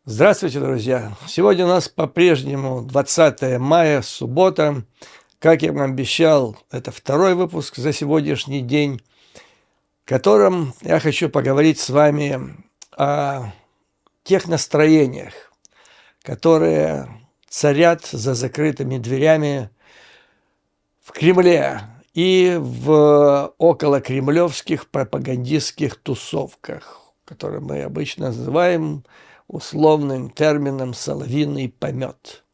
Здравствуйте, друзья! Сегодня у нас по-прежнему 20 мая, суббота. Как я вам обещал, это второй выпуск за сегодняшний день, в котором я хочу поговорить с вами о тех настроениях, которые царят за закрытыми дверями в Кремле и в околокремлевских пропагандистских тусовках, которые мы обычно называем условным термином «соловьиный помет».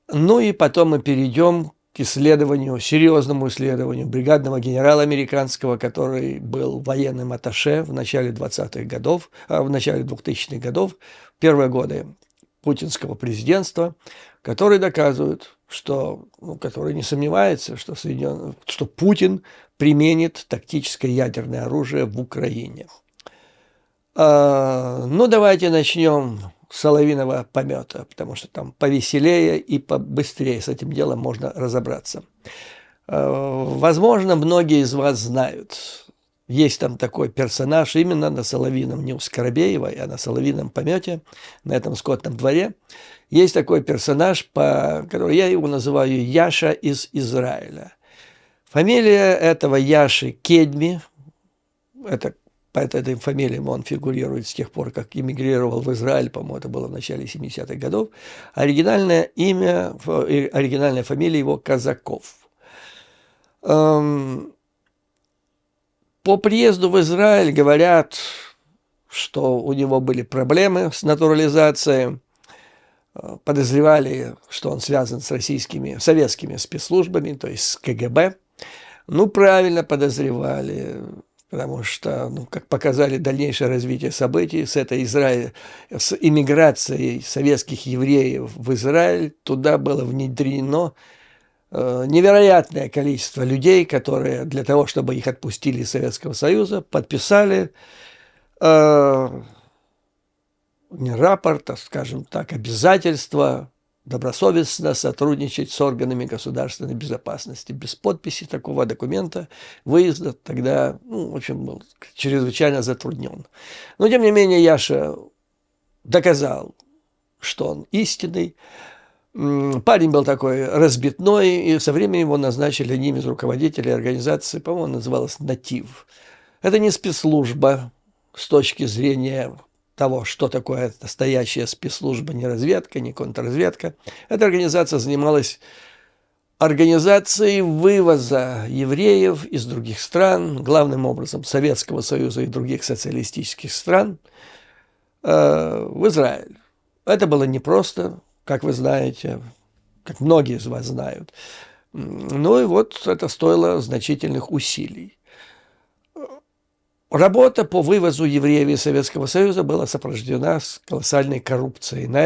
Ну и потом мы перейдем к исследованию, серьезному исследованию бригадного генерала американского, который был военным атташе в начале 20-х годов, в начале 2000-х годов, в первые годы путинского президентства, который доказывает, что, который не сомневается, что Путин применит тактическое ядерное оружие в Украине. Ну, давайте начнем с соловьиного помета, потому что там повеселее и побыстрее с этим делом можно разобраться. Возможно, многие из вас знают, есть там такой персонаж именно на соловьином, не у Скоробеева, а на соловьином помете, на этом скотном дворе. Есть такой персонаж, который я его называю Яша из Израиля. Фамилия этого Яши Кедми, по этой фамилии он фигурирует с тех пор, как эмигрировал в Израиль, по-моему, это было в начале 70-х годов. Оригинальная фамилия его Казаков. По приезду в Израиль говорят, что у него были проблемы с натурализацией, подозревали, что он связан с советскими спецслужбами, то есть с КГБ. Ну, правильно подозревали, потому что, как показали дальнейшее развитие событий, с иммиграцией советских евреев в Израиль, туда было внедрено невероятное количество людей, которые для того, чтобы их отпустили из Советского Союза, подписали не рапорт, а, скажем так, обязательство добросовестно сотрудничать с органами государственной безопасности. Без подписи такого документа выезд тогда, в общем, был чрезвычайно затруднен. Но, тем не менее, Яша доказал, что он истинный. Парень был такой разбитной, и со временем его назначили одним из руководителей организации, по-моему, называлась «Натив». Это не спецслужба с точки зрения того, что такое настоящая спецслужба, не разведка, не контрразведка. Эта организация занималась организацией вывоза евреев из других стран, главным образом Советского Союза и других социалистических стран, в Израиль. Это было непросто, как вы знаете, как многие из вас знают. Ну и вот это стоило значительных усилий. Работа по вывозу евреев из Советского Союза была сопровождена с колоссальной коррупцией. На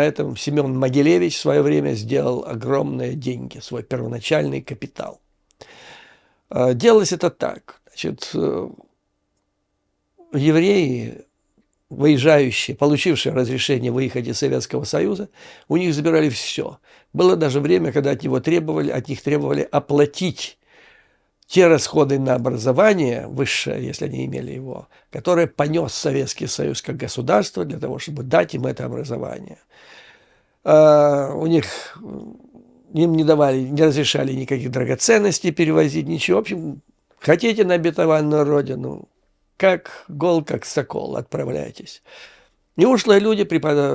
этом Семен Могилевич в свое время сделал огромные деньги, свой первоначальный капитал. Делалось это так. Значит, евреи, выезжающие, получившие разрешение выехать из Советского Союза, у них забирали все. Было даже время, когда от них требовали оплатить те расходы на образование высшее, если они имели его, которые понес Советский Союз как государство для того, чтобы дать им это образование. Им не разрешали никаких драгоценностей перевозить, ничего. В общем, хотите на обетованную родину, как гол, как сокол, отправляйтесь. И ушлые люди,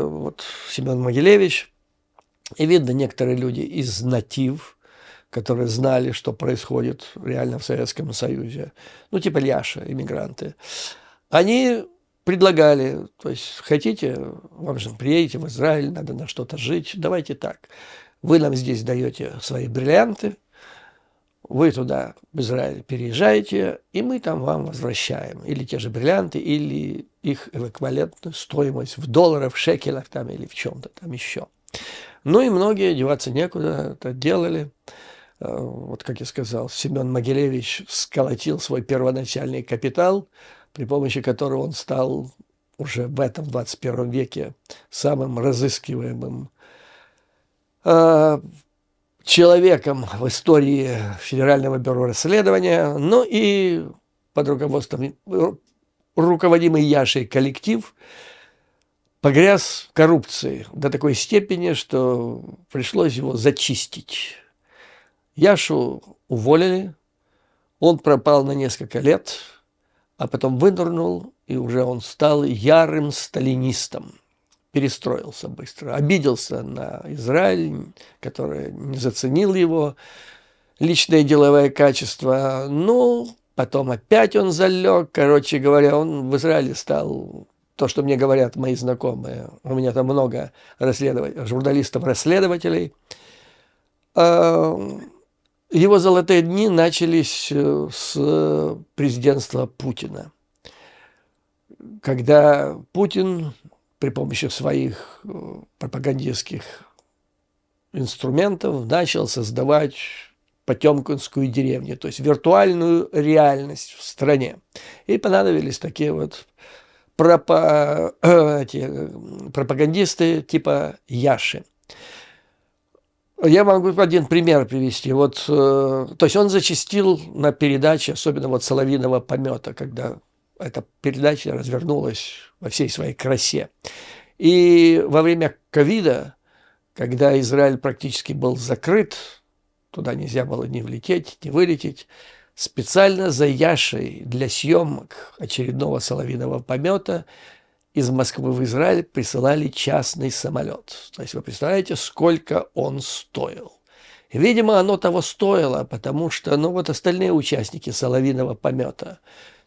вот Семен Могилевич, и видно, некоторые люди из «Натив», которые знали, что происходит реально в Советском Союзе, типа Яша, иммигранты, они предлагали, то есть, хотите, вам же приедете в Израиль, надо на что-то жить, давайте так, вы нам здесь даете свои бриллианты, вы туда, в Израиль, переезжаете, и мы там вам возвращаем или те же бриллианты, или их эквивалентную стоимость в долларах, в шекелях там, или в чем-то там еще. Ну и многие, деваться некуда, это делали. Вот как я сказал, Семен Могилевич сколотил свой первоначальный капитал, при помощи которого он стал уже в этом 21 веке самым разыскиваемым человеком в истории Федерального бюро расследования. Ну и под руководством руководимый Яшей коллектив погряз в коррупции до такой степени, что пришлось его зачистить. Яшу уволили, он пропал на несколько лет, а потом вынырнул, и уже он стал ярым сталинистом. Перестроился быстро, обиделся на Израиль, который не заценил его личное деловое качество. Ну, потом опять он залег. Короче говоря, он в Израиле стал, то, что мне говорят мои знакомые, у меня там много журналистов-расследователей, его золотые дни начались с президентства Путина, когда Путин при помощи своих пропагандистских инструментов начал создавать потемкинскую деревню, то есть виртуальную реальность в стране. И понадобились такие вот пропагандисты типа Яши. Я могу один пример привести. Вот, то есть он зачастил на передаче, особенно вот «Соловьиного помета», когда эта передача развернулась во всей своей красе. И во время ковида, когда Израиль практически был закрыт, туда нельзя было ни влететь, ни вылететь, специально за Яшей для съемок очередного «Соловьиного помета» из Москвы в Израиль присылали частный самолет. То есть вы представляете, сколько он стоил. И, видимо, оно того стоило, потому что, ну, вот остальные участники «Соловьиного помета»,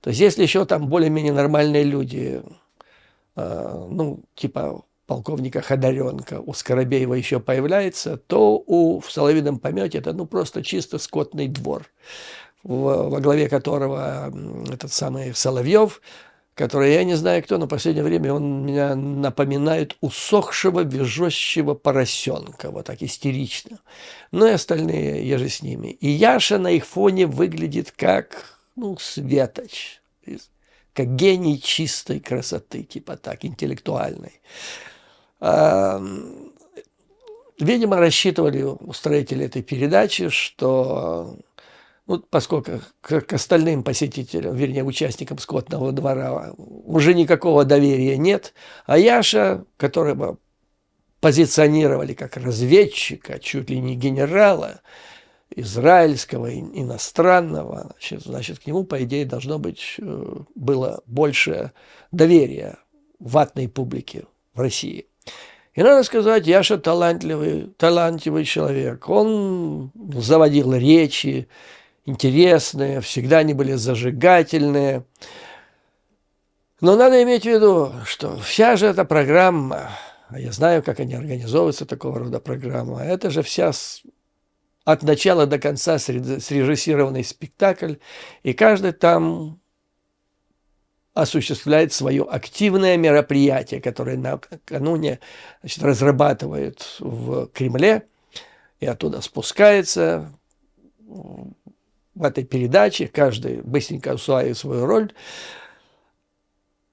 то есть если еще там более-менее нормальные люди, ну, типа полковника Ходоренко, у Скоробеева еще появляется, то в «Соловьином помете» это, ну, просто чисто скотный двор, во главе которого этот самый Соловьев, который, я не знаю кто, но в последнее время он меня напоминает усохшего, визжащего поросенка, вот так истерично. Ну и остальные, я же с ними. И Яша на их фоне выглядит как, ну, светоч, как гений чистой красоты, типа так, интеллектуальной. Видимо, рассчитывали устроители этой передачи, что... Ну, поскольку к остальным посетителям, вернее, участникам скотного двора уже никакого доверия нет, а Яша, которого позиционировали как разведчика, чуть ли не генерала, израильского, иностранного, значит, к нему, по идее, должно быть было больше доверия ватной публики в России. И надо сказать, Яша талантливый человек. Он заводил речи, интересные, всегда они были зажигательные. Но надо иметь в виду, что вся же эта программа, а я знаю, как они организовываются, такого рода программа, это же вся от начала до конца срежиссированный спектакль, и каждый там осуществляет свое активное мероприятие, которое накануне, значит, разрабатывает в Кремле и оттуда спускается. В этой передаче каждый быстренько усваивает свою роль.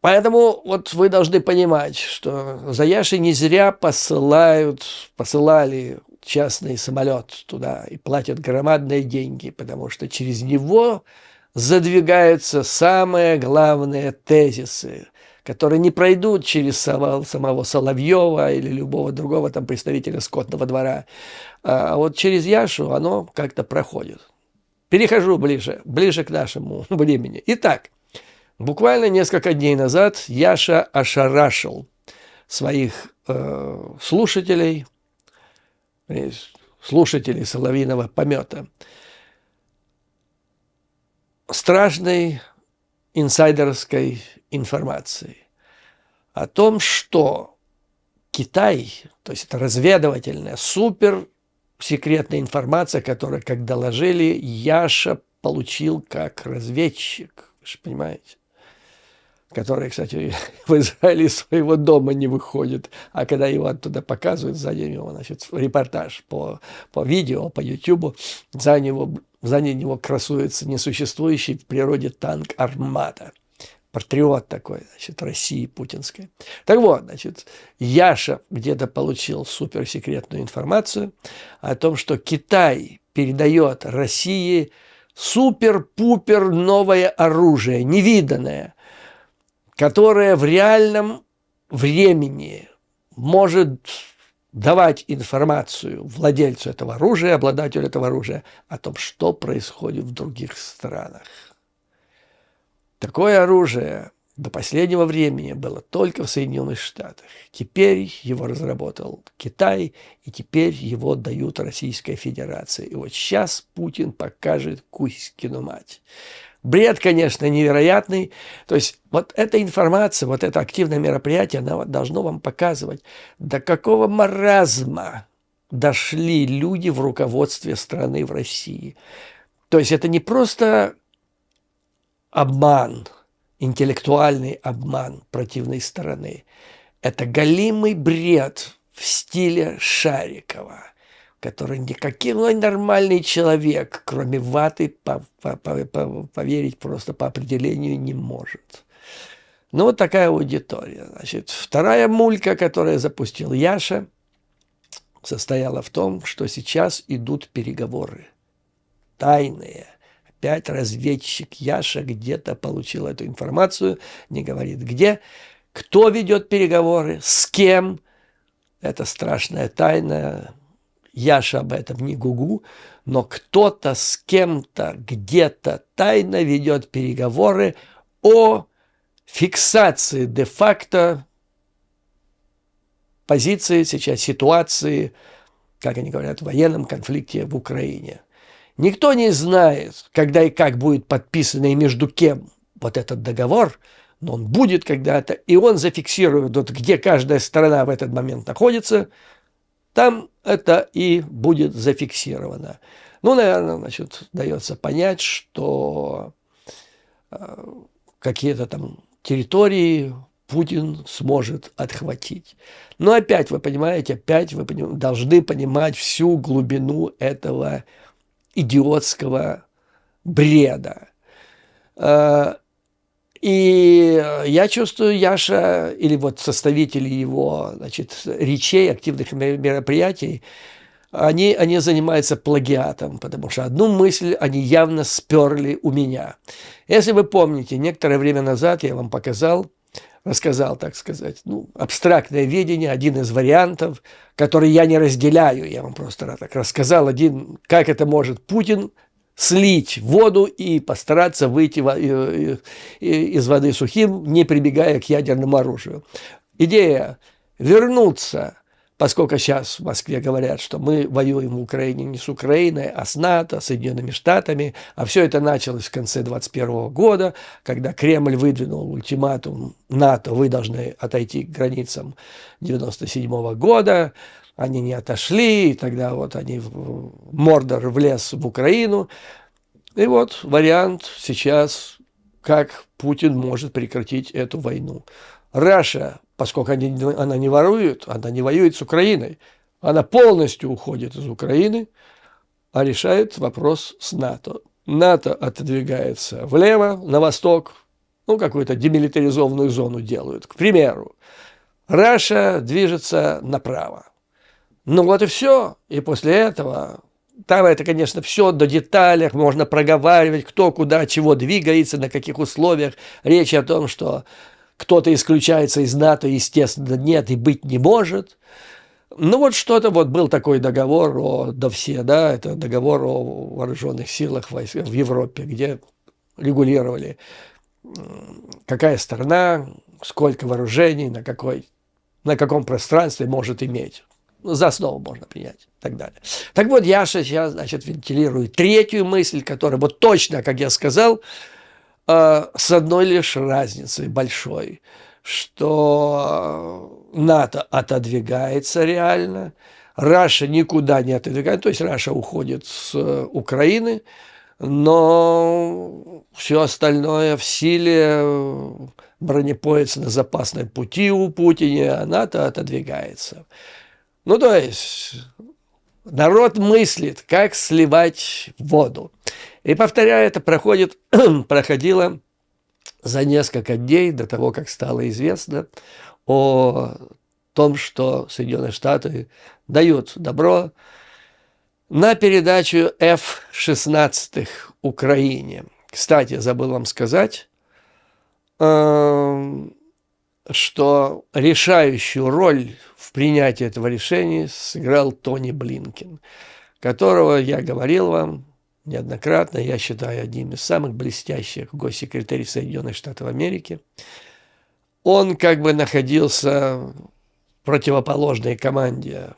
Поэтому вот вы должны понимать, что за Яшей не зря посылали частный самолет туда и платят громадные деньги, потому что через него задвигаются самые главные тезисы, которые не пройдут через самого Соловьева или любого другого там представителя скотного двора, а вот через Яшу оно как-то проходит. Перехожу ближе к нашему времени. Итак, буквально несколько дней назад Яша ошарашил своих слушателей «Соловьиного помета» страшной инсайдерской информацией о том, что Китай, то есть это разведывательная, суперсекретная информация, которую, как доложили, Яша получил как разведчик, вы же понимаете, который, кстати, в Израиле из своего дома не выходит, а когда его оттуда показывают, сзади него, значит, репортаж по видео, по Ютубу, сзади него красуется несуществующий в природе танк «Армата». Патриот такой, значит, России путинской. Так вот, значит, Яша где-то получил суперсекретную информацию о том, что Китай передает России супер-пупер новое оружие, невиданное, которое в реальном времени может давать информацию владельцу этого оружия, обладателю этого оружия о том, что происходит в других странах. Такое оружие до последнего времени было только в Соединенных Штатах. Теперь его разработал Китай, и теперь его дают Российской Федерации. И вот сейчас Путин покажет Кузькину мать. Бред, конечно, невероятный. То есть вот эта информация, вот это активное мероприятие, оно должно вам показывать, до какого маразма дошли люди в руководстве страны в России. То есть это не просто обман, интеллектуальный обман противной стороны. Это голимый бред в стиле Шарикова, который никакой нормальный человек, кроме ваты, поверить просто по определению не может. Ну, вот такая аудитория. Значит, вторая мулька, которую запустил Яша, состояла в том, что сейчас идут переговоры. Тайные. Опять разведчик Яша где-то получил эту информацию, не говорит где. Кто ведет переговоры, с кем, это страшная тайна. Яша об этом не гугу, но кто-то с кем-то где-то тайно ведет переговоры о фиксации де-факто позиции сейчас, ситуации, как они говорят, в военном конфликте в Украине. Никто не знает, когда и как будет подписан и между кем вот этот договор, но он будет когда-то, и он зафиксирует, вот где каждая сторона в этот момент находится, там это и будет зафиксировано. Ну, наверное, значит, дается понять, что какие-то там территории Путин сможет отхватить. Но опять вы понимаете, должны понимать всю глубину этого идиотского бреда. И я чувствую, Яша, или вот составители его, значит, речей, активных мероприятий, они занимаются плагиатом, потому что одну мысль они явно сперли у меня. Если вы помните, некоторое время назад я вам рассказал, так сказать, абстрактное видение, один из вариантов, который я не разделяю. Я вам просто так рассказал как это может Путин слить воду и постараться выйти из воды сухим, не прибегая к ядерному оружию. Идея вернуться, поскольку сейчас в Москве говорят, что мы воюем в Украине не с Украиной, а с НАТО, Соединенными Штатами, а все это началось в конце 2021 года, когда Кремль выдвинул ультиматум НАТО, вы должны отойти к границам 1997 года, они не отошли, и тогда вот они Мордор влез в Украину. И вот вариант сейчас, как Путин может прекратить эту войну. Раша, поскольку она не ворует, она не воюет с Украиной, она полностью уходит из Украины, а решает вопрос с НАТО. НАТО отодвигается влево, на восток, какую-то демилитаризованную зону делают, к примеру. Раша движется направо. Вот и все. И после этого, там это, конечно, все до деталей, можно проговаривать, кто куда, чего двигается, на каких условиях. Речь о том, что кто-то исключается из НАТО, естественно, нет и быть не может. Что-то, был такой договор это договор о вооруженных силах в Европе, где регулировали, какая страна, сколько вооружений, на каком пространстве может иметь. За основу можно принять и так далее. Так вот, Яша сейчас, значит, вентилирует третью мысль, которая точно, как я сказал, с одной лишь разницей большой, что НАТО отодвигается реально, Раша никуда не отодвигается, то есть Раша уходит с Украины, но все остальное в силе, бронепоезд на запасном пути у Путина, а НАТО отодвигается. То есть народ мыслит, как сливать воду. И, повторяю, это проходило за несколько дней до того, как стало известно о том, что Соединенные Штаты дают добро на передачу F-16 Украине. Кстати, забыл вам сказать, что решающую роль в принятии этого решения сыграл Тони Блинкен, которого я говорил вам неоднократно, я считаю одним из самых блестящих госсекретарей Соединенных Штатов Америки. Он как бы находился в противоположной команде,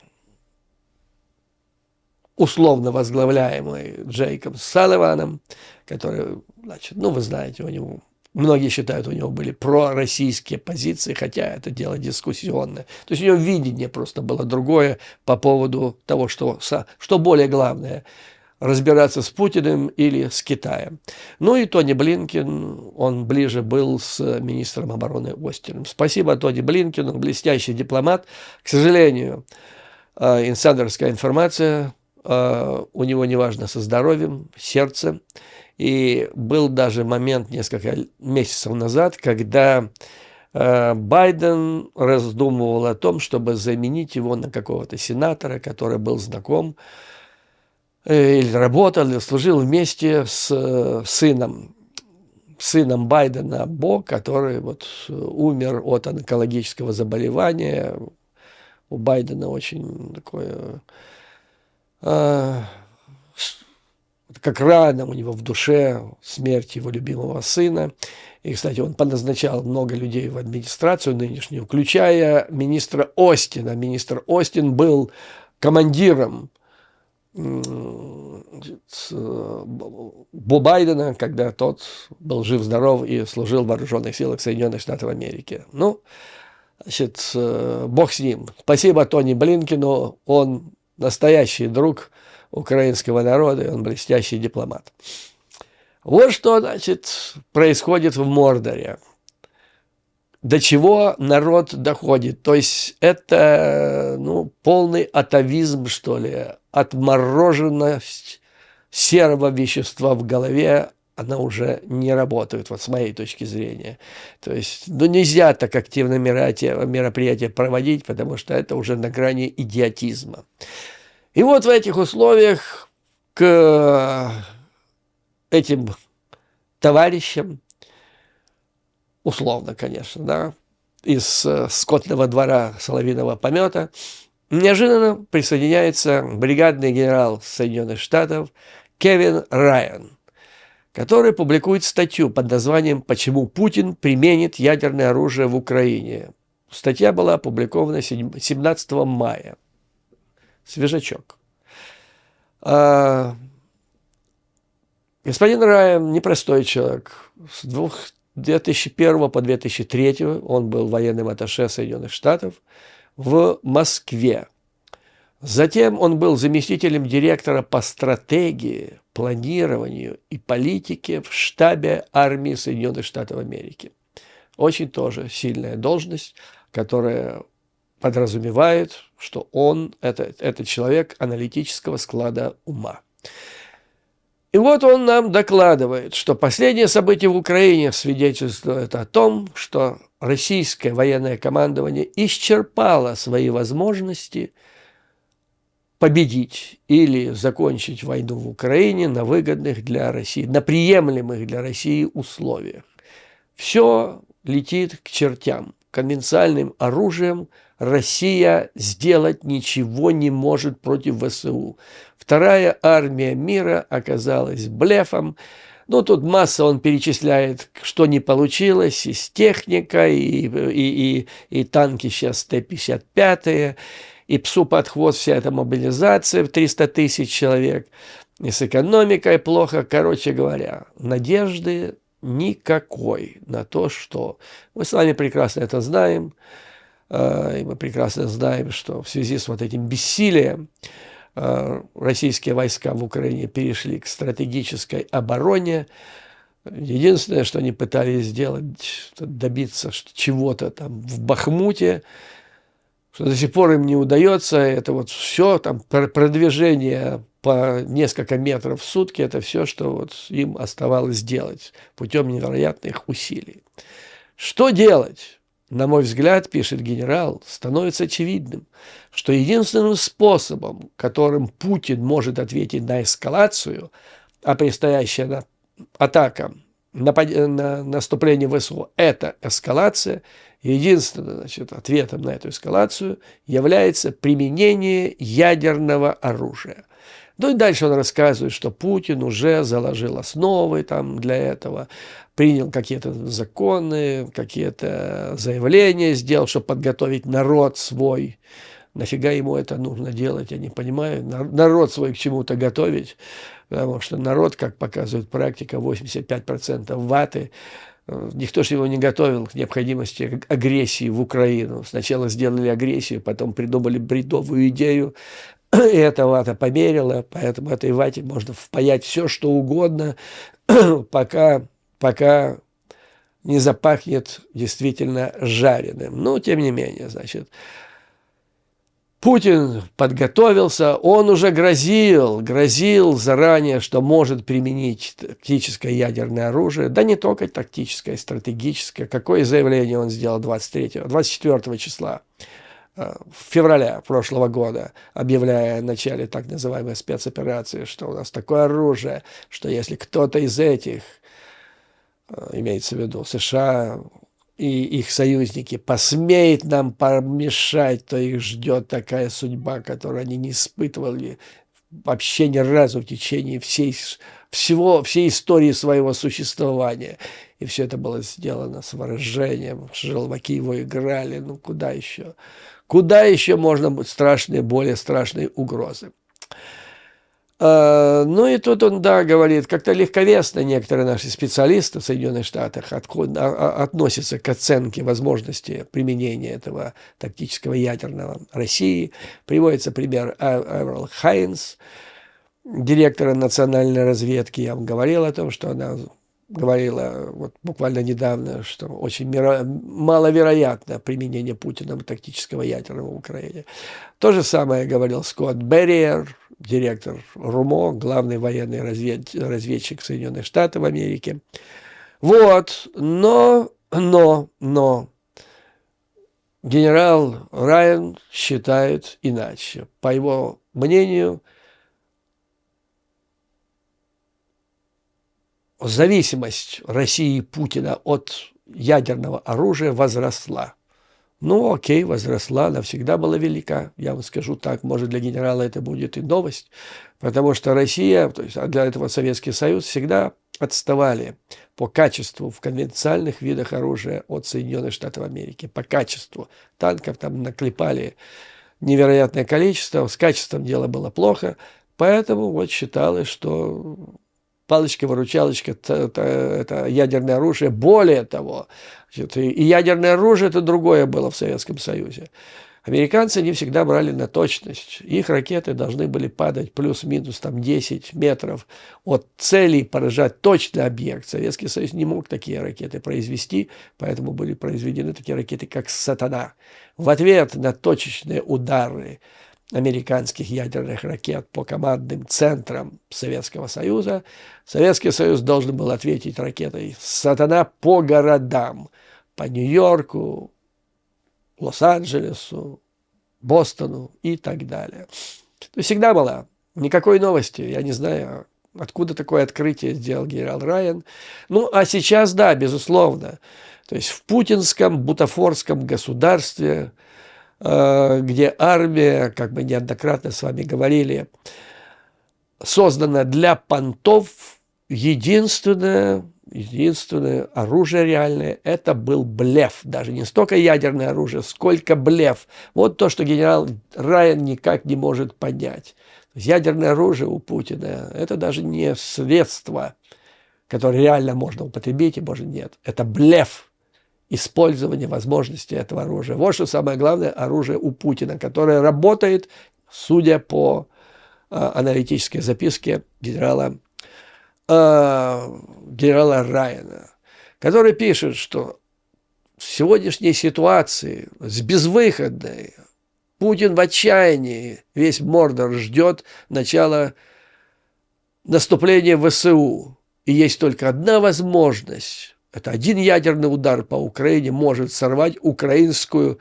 условно возглавляемой Джейком Салливаном, который, значит, ну, вы знаете, у него, многие считают, у него были пророссийские позиции, хотя это дело дискуссионное. То есть у него видение просто было другое по поводу того, что более главное – разбираться с Путиным или с Китаем. Ну и Тони Блинкен, он ближе был с министром обороны Остином. Спасибо Тони Блинкену, блестящий дипломат. К сожалению, инсайдерская информация у него неважно со здоровьем, сердцем. И был даже момент несколько месяцев назад, когда Байден раздумывал о том, чтобы заменить его на какого-то сенатора, который был знаком или работал, или служил вместе с сыном Байдена Бо, который вот умер от онкологического заболевания. У Байдена очень такое, как рана у него в душе, смерть его любимого сына. И, кстати, он поназначал много людей в администрацию нынешнюю, включая министра Остина. Министр Остин был командиром Бо Байдена, когда тот был жив-здоров и служил в вооруженных силах Соединенных Штатов Америки. Ну, значит, бог с ним. Спасибо Тони Блинкену, он настоящий друг украинского народа, и он блестящий дипломат. Вот что, значит, происходит в Мордоре. До чего народ доходит. То есть это, ну, полный атовизм, что ли, отмороженность серого вещества в голове, она уже не работает, вот с моей точки зрения. То есть, ну, нельзя так активно мероприятия проводить, потому что это уже на грани идиотизма. И вот в этих условиях к этим товарищам, условно, конечно, да, из скотного двора соловьиного помета, неожиданно присоединяется бригадный генерал Соединенных Штатов Кевин Райан, который публикует статью под названием «Почему Путин применит ядерное оружие в Украине». Статья была опубликована 17 мая. Свежачок. Господин Райан непростой человек. С 2001 по 2003 он был военным атташе Соединенных Штатов в Москве. Затем он был заместителем директора по стратегии, планированию и политике в штабе армии Соединенных Штатов Америки. Очень тоже сильная должность, которая подразумевает, что он это человек аналитического склада ума. И вот он нам докладывает, что последние события в Украине свидетельствуют о том, что российское военное командование исчерпало свои возможности победить или закончить войну в Украине на выгодных для России, на приемлемых для России условиях. Все летит к чертям. Конвенциальным оружием Россия сделать ничего не может против ВСУ. Вторая армия мира оказалась блефом. Ну, тут масса он перечисляет, что не получилось, и с техникой, и танки сейчас Т-55, и псу под хвост вся эта мобилизация в 300 тысяч человек, и с экономикой плохо. Короче говоря, надежды никакой на то, что... Мы с вами прекрасно это знаем, и мы прекрасно знаем, что в связи с вот этим бессилием российские войска в Украине перешли к стратегической обороне. Единственное, что они пытались сделать, добиться чего-то там в Бахмуте, что до сих пор им не удается, это вот все, там продвижение по несколько метров в сутки, это все, что вот им оставалось делать путем невероятных усилий. Что делать? На мой взгляд, пишет генерал, становится очевидным, что единственным способом, которым Путин может ответить на эскалацию, а предстоящая атака, наступление ВСУ – это эскалация, Единственным, значит, ответом на эту эскалацию является применение ядерного оружия. Ну и дальше он рассказывает, что Путин уже заложил основы там для этого, принял какие-то законы, какие-то заявления сделал, чтобы подготовить народ свой. Нафига ему это нужно делать, я не понимаю. Народ свой к чему-то готовить, потому что народ, как показывает практика, 85% ваты. Никто же его не готовил к необходимости агрессии в Украину. Сначала сделали агрессию, потом придумали бредовую идею, и эта вата померила, поэтому этой вате можно впаять все, что угодно, пока не запахнет действительно жареным. Но, тем не менее, значит, Путин подготовился, он уже грозил заранее, что может применить тактическое ядерное оружие. Да не только тактическое, стратегическое. Какое заявление он сделал 24 числа февраля прошлого года, объявляя о начале так называемой спецоперации, что у нас такое оружие, что если кто-то из этих, имеется в виду США и их союзники, посмеет нам помешать, то их ждет такая судьба, которую они не испытывали вообще ни разу в течение всей истории своего существования. И все это было сделано с выражением, желваки его играли, ну куда еще? Куда еще можно быть более страшные угрозы? Ну и тут он, да, говорит, как-то легковесно некоторые наши специалисты в Соединенных Штатах относятся к оценке возможности применения этого тактического ядерного России. Приводится пример Эверл Хайнс, директора национальной разведки. Я вам говорил о том, что она говорила вот буквально недавно, что очень маловероятно применение Путиным тактического ядерного в Украине. То же самое говорил Скотт Берриер, директор РУМО, главный военный разведчик Соединенных Штатов Америки. Вот, но генерал Райан считает иначе. По его мнению, зависимость России и Путина от ядерного оружия возросла. Ну, окей, возросла, она всегда была велика. Я вам скажу так, может, для генерала это будет и новость, потому что Россия, то есть, а для этого Советский Союз всегда отставали по качеству в конвенциональных видах оружия от Соединенных Штатов Америки. По качеству. Танков там наклепали невероятное количество, с качеством дело было плохо, поэтому вот считалось, что палочка-выручалочка – это ядерное оружие. Более того, и ядерное оружие – это другое было в Советском Союзе. Американцы не всегда брали на точность. Их ракеты должны были падать плюс-минус 10 метров от целей, поражать точно объект. Советский Союз не мог такие ракеты произвести, поэтому были произведены такие ракеты, как «Сатана». В ответ на точечные удары американских ядерных ракет по командным центрам Советского Союза, Советский Союз должен был ответить ракетой «Сатана» по городам, по Нью-Йорку, Лос-Анджелесу, Бостону и так далее. То есть всегда была. Никакой новости. Я не знаю, откуда такое открытие сделал генерал Райан. Ну, а сейчас, да, безусловно. То есть в путинском, бутафорском государстве, где армия, как мы неоднократно с вами говорили, создана для понтов, единственное оружие реальное – это был блеф. Даже не столько ядерное оружие, сколько блеф. Вот то, что генерал Райан никак не может понять. Ядерное оружие у Путина – это даже не средство, которое реально можно употребить, и может нет. Это блеф. Использование возможностей этого оружия. Вот что самое главное оружие у Путина, которое работает, судя по аналитической записке генерала Райана, который пишет, что в сегодняшней ситуации с безвыходной, Путин в отчаянии, весь Мордор ждет начала наступления ВСУ. И есть только одна возможность. Это один ядерный удар по Украине может сорвать украинскую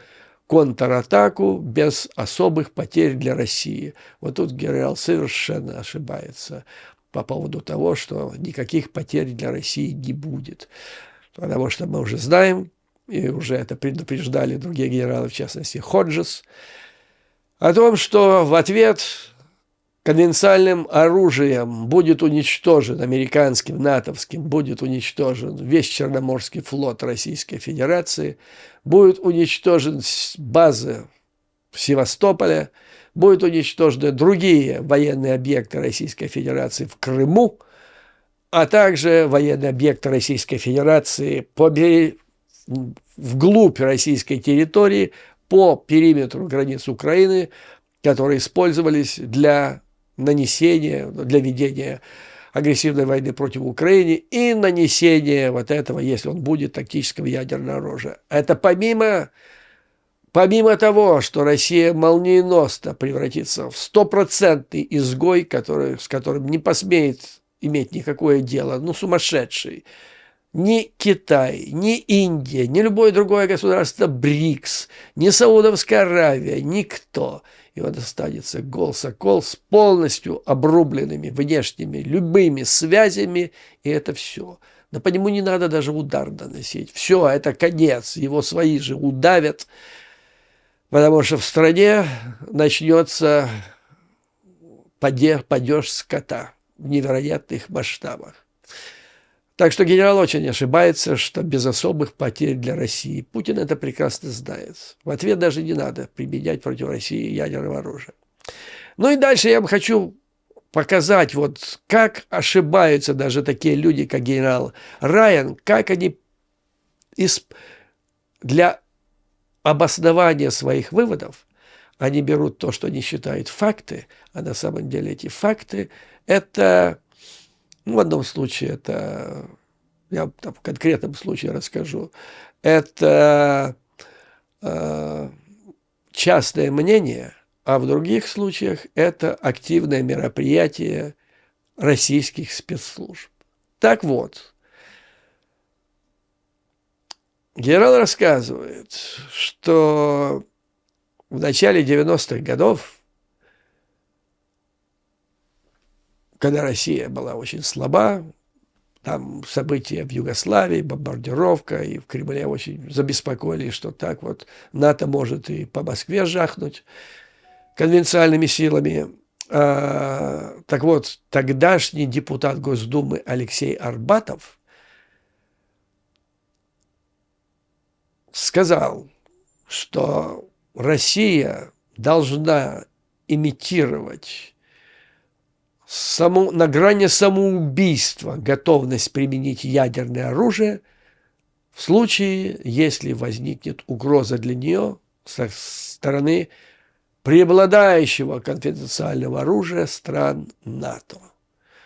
контратаку без особых потерь для России. Вот тут генерал совершенно ошибается по поводу того, что никаких потерь для России не будет. Потому что мы уже знаем, и уже это предупреждали другие генералы, в частности Ходжес, о том, что в ответ конвенциальным оружием будет уничтожен, американским, натовским, будет уничтожен весь Черноморский флот Российской Федерации, будет уничтожен базы в Севастополе, будут уничтожены другие военные объекты Российской Федерации в Крыму, а также военные объекты Российской Федерации вглубь российской территории по периметру границ Украины, которые использовались для нанесения, для ведения агрессивной войны против Украины и нанесения вот этого, если он будет, тактического ядерного оружия. Это помимо того, что Россия молниеносно превратится в стопроцентный изгой, с которым не посмеет иметь никакое дело, ну, сумасшедший, ни Китай, ни Индия, ни любое другое государство БРИКС, ни Саудовская Аравия, никто. И он останется гол-сокол с полностью обрубленными внешними любыми связями, и это все. Да по нему не надо даже удар наносить. Все, это конец. Его свои же удавят, потому что в стране начнется падеж скота в невероятных масштабах. Так что генерал очень ошибается, что без особых потерь для России. Путин это прекрасно знает. В ответ даже не надо применять против России ядерного оружия. Ну и дальше я вам хочу показать, вот как ошибаются даже такие люди, как генерал Райан, как они для обоснования своих выводов они берут то, что они считают факты, а на самом деле эти факты – это, ну, в одном случае, это, я там в конкретном случае расскажу, это частное мнение, а в других случаях это активное мероприятие российских спецслужб. Так вот, генерал рассказывает, что в начале 90-х годов, когда Россия была очень слаба, там события в Югославии, бомбардировка, и в Кремле очень забеспокоились, что так вот НАТО может и по Москве жахнуть конвенциальными силами. Так вот, тогдашний депутат Госдумы Алексей Арбатов сказал, что Россия должна имитировать на грани самоубийства готовность применить ядерное оружие в случае, если возникнет угроза для нее со стороны преобладающего конвенционального оружия стран НАТО.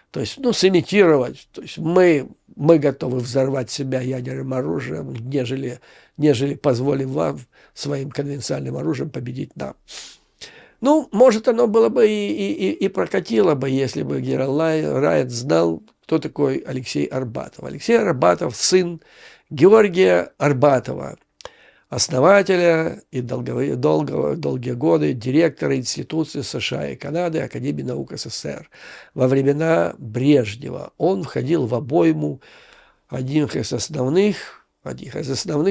То есть, ну, сымитировать, то есть мы готовы взорвать себя ядерным оружием, нежели позволим вам своим конвенциальным оружием победить нам. Ну, может, оно было бы и прокатило бы, если бы генерал Райан знал, кто такой Алексей Арбатов. Алексей Арбатов – сын Георгия Арбатова, основателя и долгие годы директора институции США и Канады Академии наук СССР. Во времена Брежнева он входил в обойму одних из основных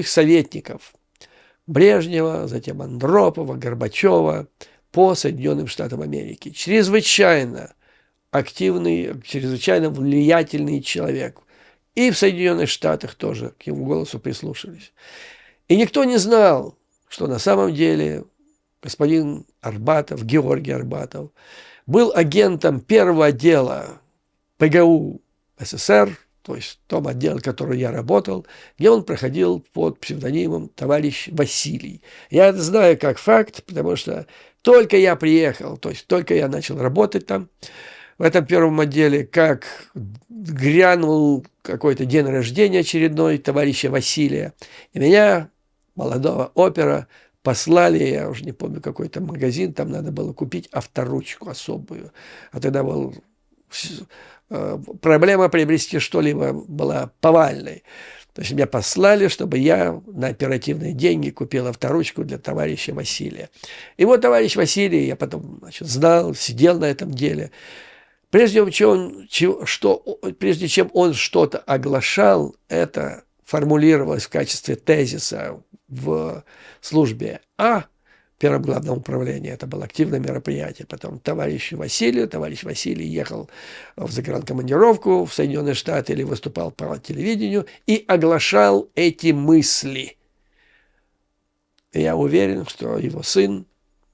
советников Брежнева, затем Андропова, Горбачева по Соединенным Штатам Америки. Чрезвычайно активный, чрезвычайно влиятельный человек. И в Соединенных Штатах тоже к его голосу прислушались. И никто не знал, что на самом деле господин Арбатов, Георгий Арбатов, был агентом первого отдела ПГУ СССР, то есть в том отделе, в котором я работал, где он проходил под псевдонимом товарищ Василий. Я это знаю как факт, потому что только я приехал, то есть только я начал работать там, в этом первом отделе, как грянул какой-то день рождения очередной товарища Василия, и меня, молодого опера, послали, я уже не помню, какой-то магазин, там надо было купить авторучку особую. А тогда проблема приобрести что-либо была повальной. То есть меня послали, чтобы я на оперативные деньги купил авторучку для товарища Василия. И вот товарищ Василий, я потом знал, сидел на этом деле. Прежде чем он что-то оглашал, это формулировалось в качестве тезиса в службе А, первом главном управлении, это было активное мероприятие. Потом товарищ Василий ехал в загранкомандировку в Соединенные Штаты или выступал по телевидению и оглашал эти мысли. И я уверен, что его сын,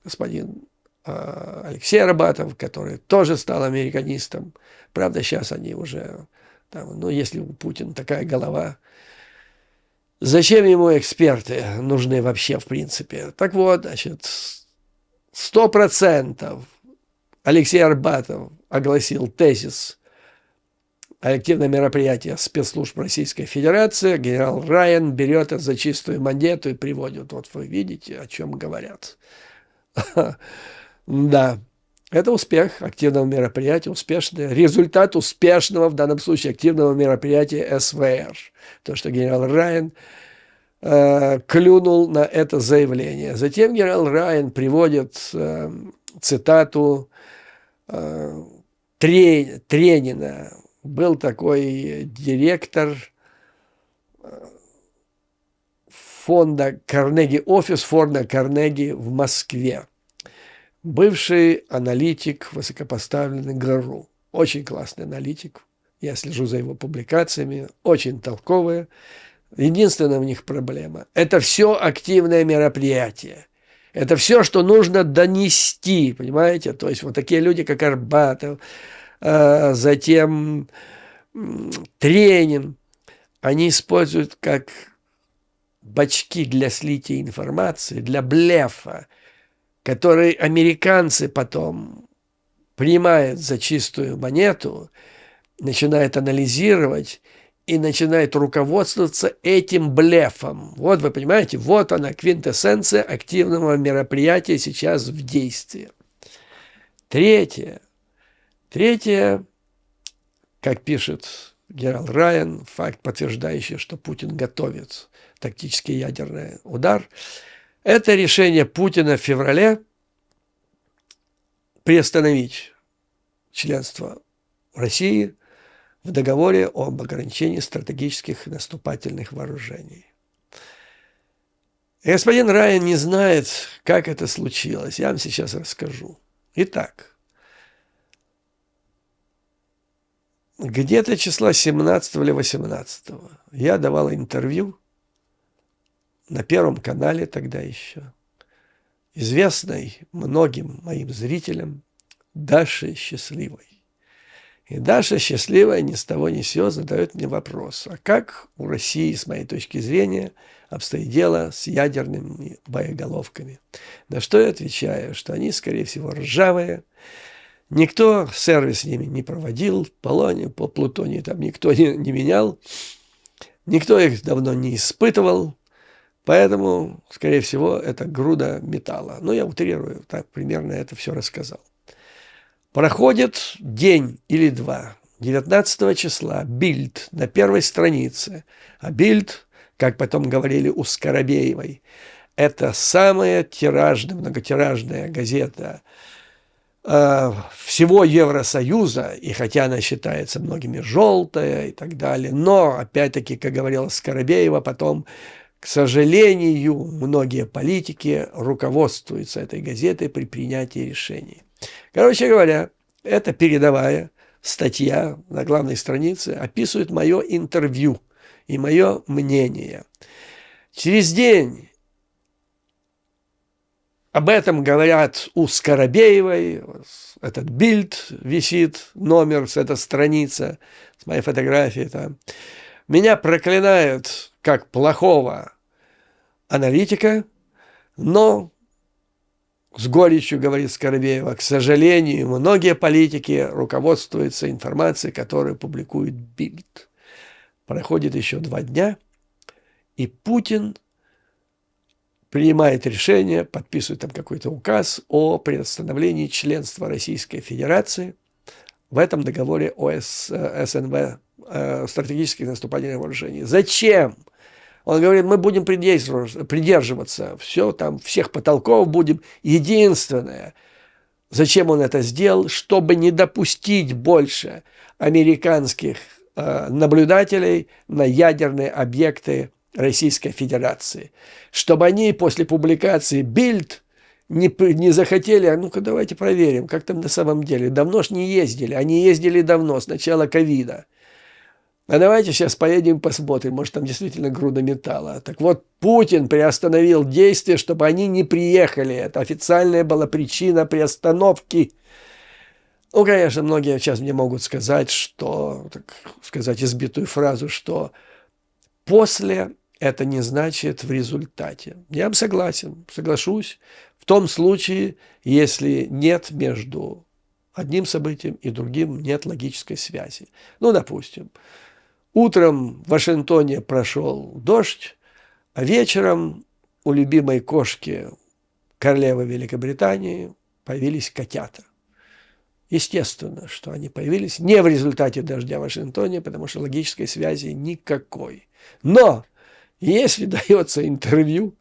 господин Алексей Арбатов, который тоже стал американистом, правда, сейчас они уже, там, ну, если у Путина такая голова, зачем ему эксперты нужны вообще, в принципе? Так вот, значит, 100% Алексей Арбатов огласил тезис активное мероприятие спецслужб Российской Федерации. Генерал Райан берет это за чистую монету и приводит. Вот вы видите, о чем говорят. Да, это успех активного мероприятия, успешный результат успешного, в данном случае, активного мероприятия СВР. То, что генерал Райан клюнул на это заявление. Затем генерал Райан приводит цитату Тренина. Был такой директор фонда Карнеги, офис фонда Карнеги в Москве. Бывший аналитик, высокопоставленный ГРУ. Очень классный аналитик. Я слежу за его публикациями. Очень толковые. Единственная у них проблема – это все активное мероприятие. Это все, что нужно донести, понимаете? То есть вот такие люди, как Арбатов, затем Тренин, они используют как бачки для слития информации, для блефа, который американцы потом принимают за чистую монету, начинают анализировать и начинают руководствоваться этим блефом. Вот вы понимаете, вот она, квинтэссенция активного мероприятия сейчас в действии. Третье, как пишет генерал Райан, факт, подтверждающий, что Путин готовит тактический ядерный удар, это решение Путина в феврале приостановить членство России в договоре об ограничении стратегических наступательных вооружений. И господин Райан не знает, как это случилось. Я вам сейчас расскажу. Итак, где-то числа 17 или 18 я давал интервью на Первом канале тогда еще известной многим моим зрителям Даше Счастливой. И Даша Счастливая ни с того ни с сего задает мне вопрос, а как у России, с моей точки зрения, обстоит дело с ядерными боеголовками? На что я отвечаю, что они, скорее всего, ржавые, никто сервис с ними не проводил, по плутонию там никто не менял, никто их давно не испытывал, поэтому, скорее всего, это груда металла. Но я утрирую, так примерно это все рассказал. Проходит день или два, 19 числа, Бильд на первой странице. А Бильд, как потом говорили у Скоробеевой, это самая тиражная, многотиражная газета всего Евросоюза, и хотя она считается многими желтая и так далее, но, опять-таки, как говорила Скоробеева потом, к сожалению, многие политики руководствуются этой газетой при принятии решений. Короче говоря, это передовая статья на главной странице описывает мое интервью и мое мнение. Через день об этом говорят у Скоробеевой, этот Бильд висит, номер, эта страница с моей фотографией там. Меня проклинают как плохого аналитика, но с горечью, говорит Скоробеева, к сожалению, многие политики руководствуются информацией, которую публикует Бильд. Проходит еще 2 дня, и Путин принимает решение, подписывает там какой-то указ о приостановлении членства Российской Федерации в этом договоре о СНВ, стратегических наступательных вооружений. Зачем? Он говорит, мы будем придерживаться, все там, всех потолков будем. Единственное, зачем он это сделал, чтобы не допустить больше американских наблюдателей на ядерные объекты Российской Федерации, чтобы они после публикации «Бильд» не захотели, а ну-ка давайте проверим, как там на самом деле. Давно ж не ездили, они ездили давно, с начала ковида. А давайте сейчас поедем посмотрим, может там действительно груда металла. Так вот, Путин приостановил действия, чтобы они не приехали. Это официальная была причина приостановки. Ну, конечно, многие сейчас мне могут сказать, что, так сказать, избитую фразу, что после это не значит в результате. Я бы соглашусь в том случае, если нет между одним событием и другим нет логической связи. Ну, допустим, утром в Вашингтоне прошел дождь, а вечером у любимой кошки королевы Великобритании появились котята. Естественно, что они появились не в результате дождя в Вашингтоне, потому что логической связи никакой. Но если дается интервью,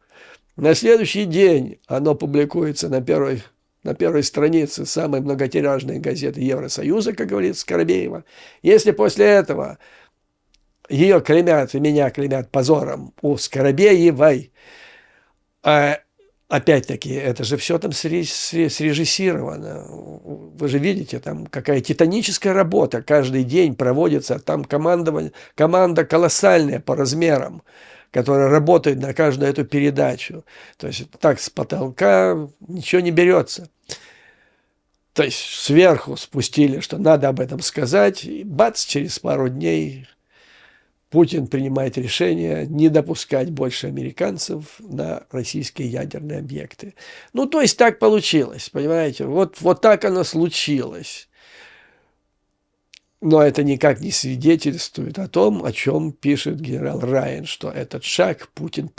на следующий день оно публикуется на первой странице самой многотиражной газеты Евросоюза, как говорит Скоробеева. Если после этого ее клеймят и меня клеймят позором у Скоробеевой, опять-таки, это же все там срежиссировано. Вы же видите, там какая титаническая работа каждый день проводится. Там команда колоссальная по размерам, которая работает на каждую эту передачу. То есть так с потолка ничего не берется. То есть сверху спустили, что надо об этом сказать, и бац, через пару дней Путин принимает решение не допускать больше американцев на российские ядерные объекты. Ну, то есть так получилось, понимаете? Вот так оно случилось. Но это никак не свидетельствует о том, о чем пишет генерал Райан, что этот шаг Путин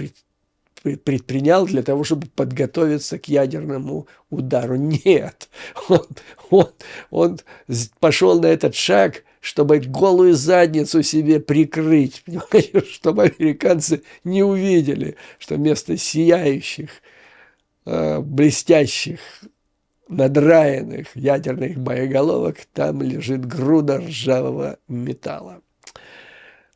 предпринял для того, чтобы подготовиться к ядерному удару. Нет, он пошел на этот шаг, чтобы голую задницу себе прикрыть, понимаете, чтобы американцы не увидели, что вместо сияющих, блестящих, надраенных ядерных боеголовок там лежит груда ржавого металла.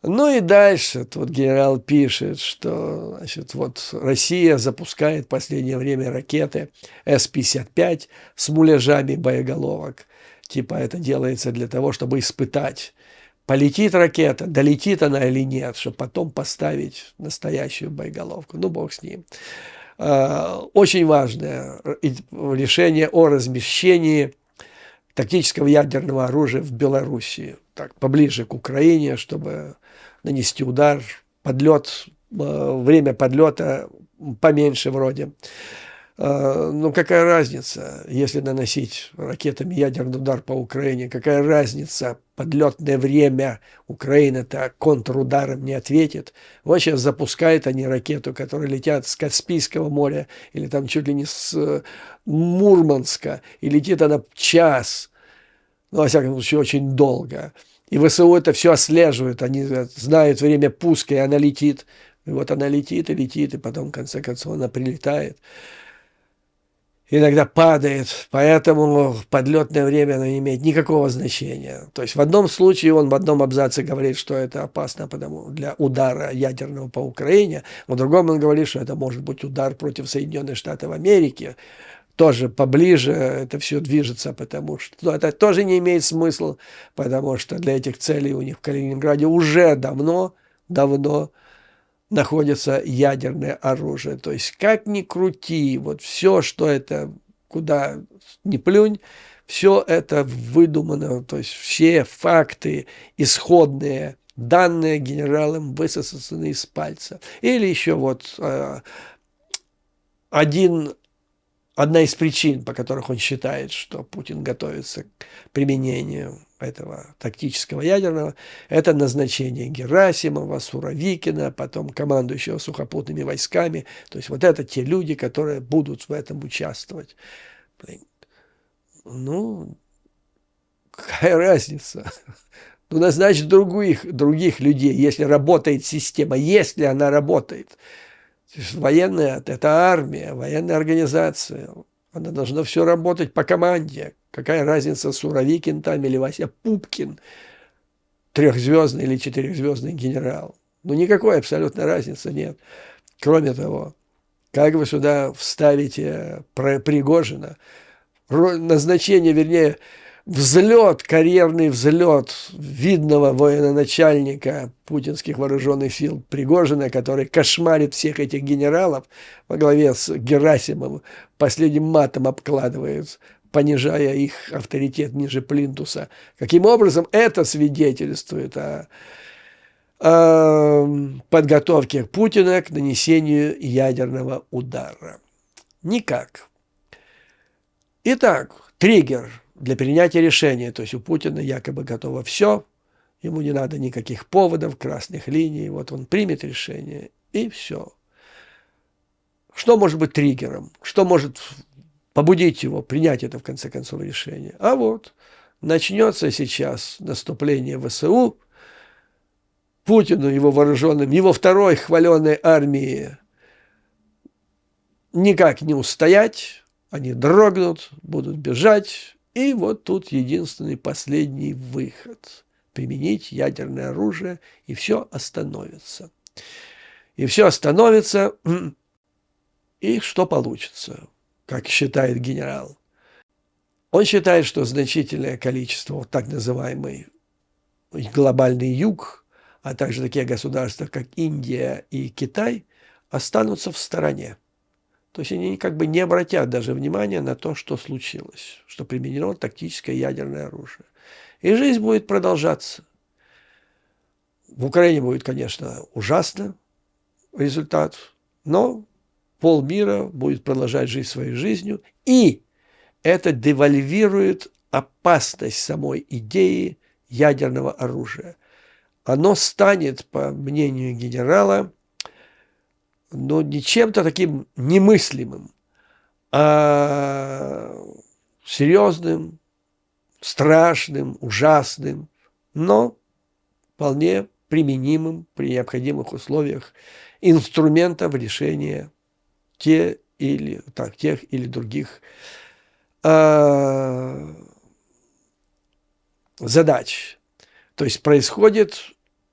Ну и дальше тут генерал пишет, что значит, вот Россия запускает в последнее время ракеты С-55 с муляжами боеголовок. Типа это делается для того, чтобы испытать, полетит ракета, долетит она или нет, чтобы потом поставить настоящую боеголовку. Ну, бог с ним. Очень важное решение о размещении тактического ядерного оружия в Белоруссии. Так, поближе к Украине, чтобы нанести удар, подлет, время подлета поменьше вроде. Ну, какая разница, если наносить ракетами ядерный удар по Украине, какая разница, подлетное время, Украина-то контрударом не ответит. Вот сейчас запускают они ракету, которая летят с Каспийского моря, или там чуть ли не с Мурманска, и летит она час, ну, во всяком случае, очень долго. И ВСУ это все отслеживают, они знают время пуска, и она летит. И вот она летит, и потом, в конце концов, она прилетает. Иногда падает, поэтому подлетное время оно не имеет никакого значения. То есть в одном случае он в одном абзаце говорит, что это опасно для удара ядерного по Украине, в другом он говорит, что это может быть удар против Соединенных Штатов Америки. Тоже поближе это все движется, потому что это тоже не имеет смысла, потому что для этих целей у них в Калининграде уже давно находится ядерное оружие. То есть как ни крути, вот все, что это, куда ни плюнь, все это выдумано, то есть все факты, исходные данные генералам высосаны из пальца. Или еще вот одна из причин, по которых он считает, что Путин готовится к применению этого тактического ядерного, это назначение Герасимова, Суровикина, потом командующего сухопутными войсками. То есть вот это те люди, которые будут в этом участвовать. Ну, какая разница? Ну, назначить других людей, если работает система, если она работает. Военная – это армия, военная организация. Она должна все работать по команде. Какая разница, Суровикин там или Вася Пупкин. трехзвездный или четырехзвездный генерал. Ну, никакой абсолютно разницы нет. Кроме того, как вы сюда вставите Пригожина, назначение, вернее, взлет, карьерный взлет видного военачальника путинских вооруженных сил Пригожина, который кошмарит всех этих генералов во главе с Герасимовым, последним матом обкладывает, понижая их авторитет ниже плинтуса. Каким образом это свидетельствует о подготовке Путина к нанесению ядерного удара? Никак. Итак, триггер для принятия решения. То есть у Путина якобы готово все, ему не надо никаких поводов, красных линий. Вот он примет решение, и все. Что может быть триггером? Что может побудить его принять это, в конце концов, решение? А вот, начнется сейчас наступление ВСУ, Путину, его вооруженным, его второй хваленой армии никак не устоять, они дрогнут, будут бежать, и вот тут единственный последний выход – применить ядерное оружие, и все остановится. И все остановится, и что получится, как считает генерал? Он считает, что значительное количество, вот так называемый глобальный юг, а также такие государства, как Индия и Китай, останутся в стороне. То есть они как бы не обратят даже внимания на то, что случилось, что применено тактическое ядерное оружие. И жизнь будет продолжаться. В Украине будет, конечно, ужасно результат, но полмира будет продолжать жить своей жизнью, и это девальвирует опасность самой идеи ядерного оружия. Оно станет, по мнению генерала, но не чем-то таким немыслимым, а серьезным, страшным, ужасным, но вполне применимым при необходимых условиях инструментом решения тех или других задач. То есть происходит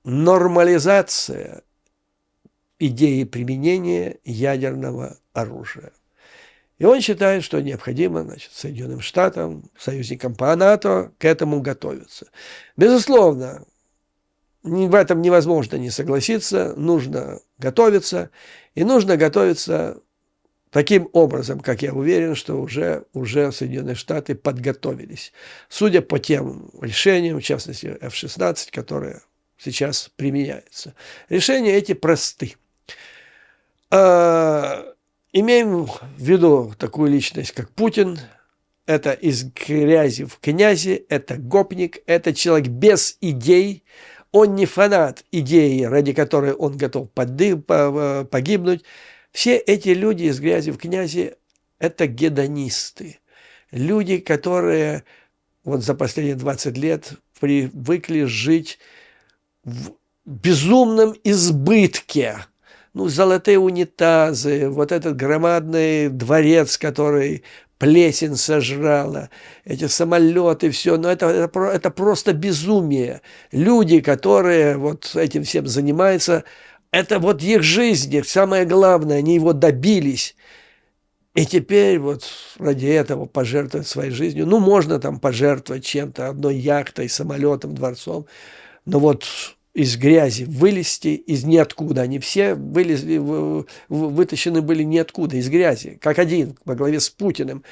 нормализация идеи применения ядерного оружия. И он считает, что необходимо, значит, Соединенным Штатам, союзникам по НАТО к этому готовиться. Безусловно, в этом невозможно не согласиться, нужно готовиться, и нужно готовиться таким образом, как я уверен, что уже Соединенные Штаты подготовились. Судя по тем решениям, в частности F-16, которые сейчас применяются. Решения эти просты. Имеем в виду такую личность, как Путин. Это из грязи в князи, это гопник, это человек без идей. Он не фанат идеи, ради которой он готов погибнуть. Все эти люди из грязи в князи – это гедонисты. Люди, которые вот за последние 20 лет привыкли жить в безумном избытке. Ну, золотые унитазы, вот этот громадный дворец, который плесень сожрала, эти самолеты, все, но это просто безумие. Люди, которые вот этим всем занимаются, это вот их жизнь, самое главное, они его добились. И теперь вот ради этого пожертвовать своей жизнью. Ну, можно там пожертвовать чем-то, одной яхтой, самолетом, дворцом, но вот из грязи вылезти из ниоткуда. Они все вылезли, вытащены были ниоткуда, из грязи, как один, во главе с Путиным.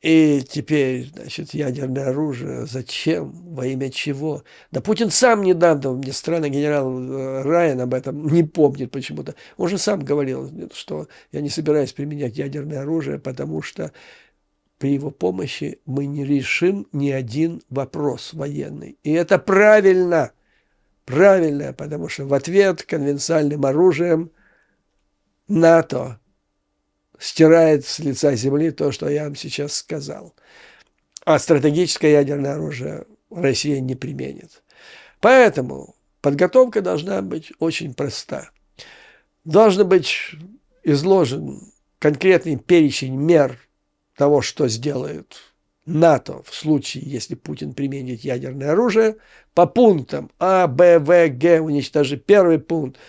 И теперь, значит, ядерное оружие. Зачем? Во имя чего? Да Путин сам недавно, мне странно, генерал Райан об этом не помнит почему-то. Он же сам говорил, что я не собираюсь применять ядерное оружие, потому что при его помощи мы не решим ни один вопрос военный. И это правильно. Правильно, потому что в ответ конвенциальным оружием НАТО стирает с лица земли то, что я вам сейчас сказал. А стратегическое ядерное оружие Россия не применит. Поэтому подготовка должна быть очень проста. Должен быть изложен конкретный перечень мер того, что сделают НАТО в случае, если Путин применит ядерное оружие, по пунктам А, Б, В, Г уничтожить. Первый пункт.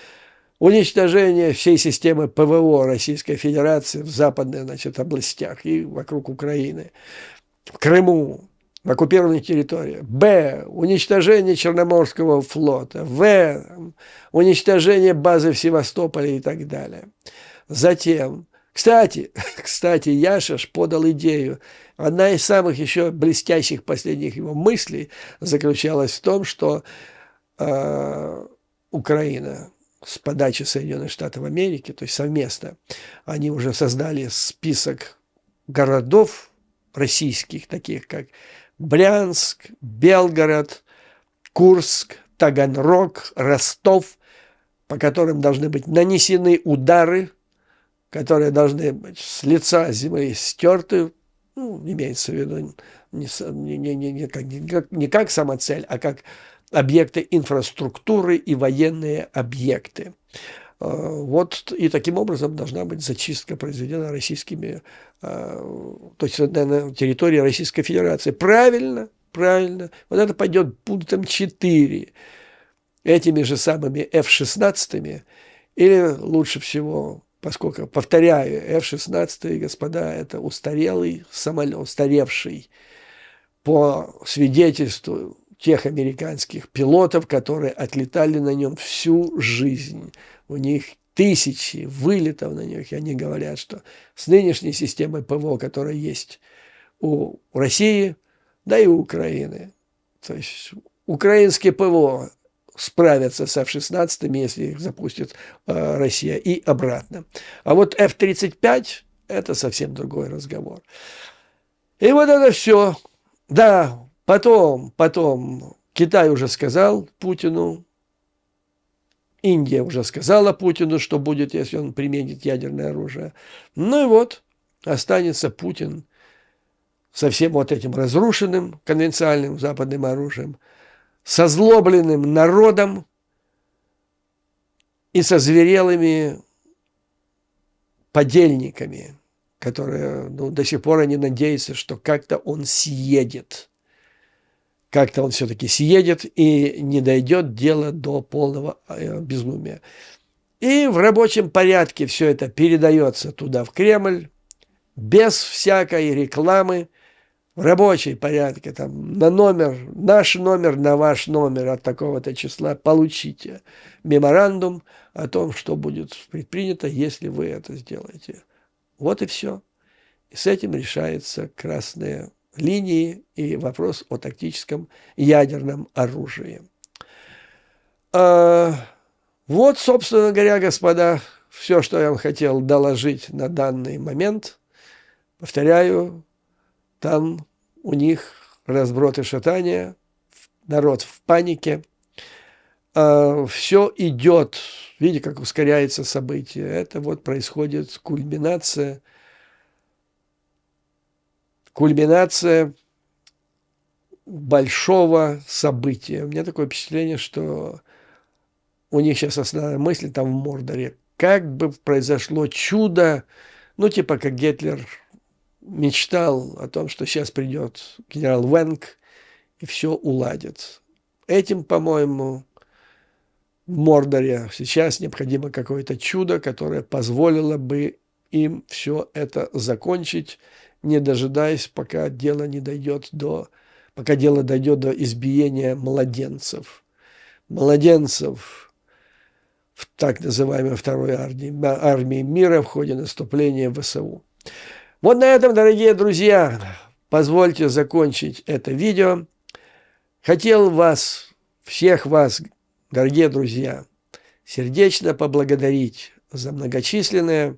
Уничтожение всей системы ПВО Российской Федерации в западных, значит, областях и вокруг Украины, в Крыму, в оккупированной территории. Б. Уничтожение Черноморского флота. В. Уничтожение базы в Севастополе и так далее. Затем, кстати, Яшиш подал идею. Одна из самых еще блестящих последних его мыслей заключалась в том, что Украина с подачи Соединенных Штатов Америки, то есть совместно, они уже создали список городов российских, таких как Брянск, Белгород, Курск, Таганрог, Ростов, по которым должны быть нанесены удары, которые должны быть с лица земли стерты, ну, имеется в виду не как самоцель, а как объекты инфраструктуры и военные объекты. Вот и таким образом должна быть зачистка произведена российскими, то есть на территории Российской Федерации. Правильно, правильно. Вот это пойдет пунктом 4. Этими же самыми F-16, или лучше всего, поскольку, повторяю, F-16, господа, это устарелый самолет, устаревший по свидетельству тех американских пилотов, которые отлетали на нем всю жизнь. У них тысячи вылетов на них, и они говорят, что с нынешней системой ПВО, которая есть у России, да и у Украины, то есть украинские ПВО справятся с F-16, если их запустит Россия, и обратно. А вот F-35 – это совсем другой разговор. И вот это все. Да, потом Китай уже сказал Путину, Индия уже сказала Путину, что будет, если он применит ядерное оружие. Ну и вот, останется Путин со всем вот этим разрушенным конвенциальным западным оружием, со озлобленным народом и со зверелыми подельниками, которые до сих пор они надеются, что как-то он съедет. Как-то он все-таки съедет и не дойдет дело до полного безумия. И в рабочем порядке все это передается туда, в Кремль, без всякой рекламы, в рабочем порядке, там, на номер, наш номер, на ваш номер от такого-то числа получите меморандум о том, что будет предпринято, если вы это сделаете. Вот и все. И с этим решаются красные линии и вопрос о тактическом ядерном оружии. Вот, собственно говоря, господа, все, что я вам хотел доложить на данный момент. Повторяю, там у них разброд и шатание, народ в панике. Все идет, видите, как ускоряется событие. Это вот происходит кульминация большого события. У меня такое впечатление, что у них сейчас основная мысль там в Мордоре, как бы произошло чудо, ну, типа как Гитлер мечтал о том, что сейчас придет генерал Венг и все уладит. Этим, по-моему, в Мордоре сейчас необходимо какое-то чудо, которое позволило бы им все это закончить, не дожидаясь, пока дело дойдет до избиения младенцев. Младенцев в так называемой второй армии мира в ходе наступления ВСУ. Вот на этом, дорогие друзья, позвольте закончить это видео. Хотел всех вас, дорогие друзья, сердечно поблагодарить за многочисленные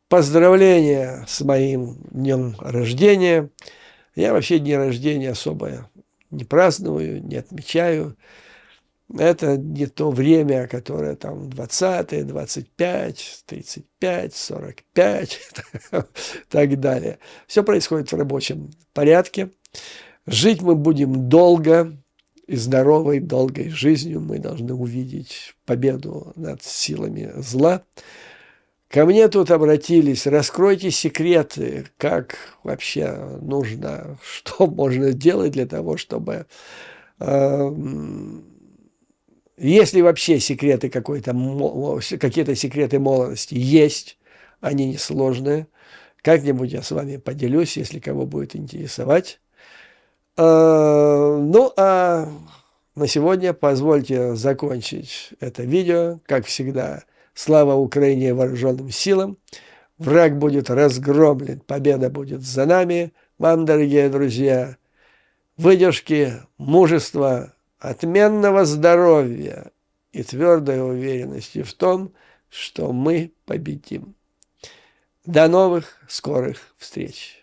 поздравления с моим днем рождения. Я вообще дни рождения особо не праздную, не отмечаю. Это не то время, которое там 20, 25, 35, 45 и так далее. Все происходит в рабочем порядке. Жить мы будем долго, и здоровой, долгой жизнью мы должны увидеть победу над силами зла, ко мне тут обратились, раскройте секреты, как вообще нужно, что можно делать для того, чтобы... Если вообще секреты какие-то секреты молодости есть, они несложные, как-нибудь я с вами поделюсь, если кого будет интересовать. Ну, а на сегодня позвольте закончить это видео. Как всегда, слава Украине и вооруженным силам. Враг будет разгромлен, победа будет за нами. Вам, дорогие друзья, выдержки, мужества, отменного здоровья и твердой уверенности в том, что мы победим. До новых скорых встреч!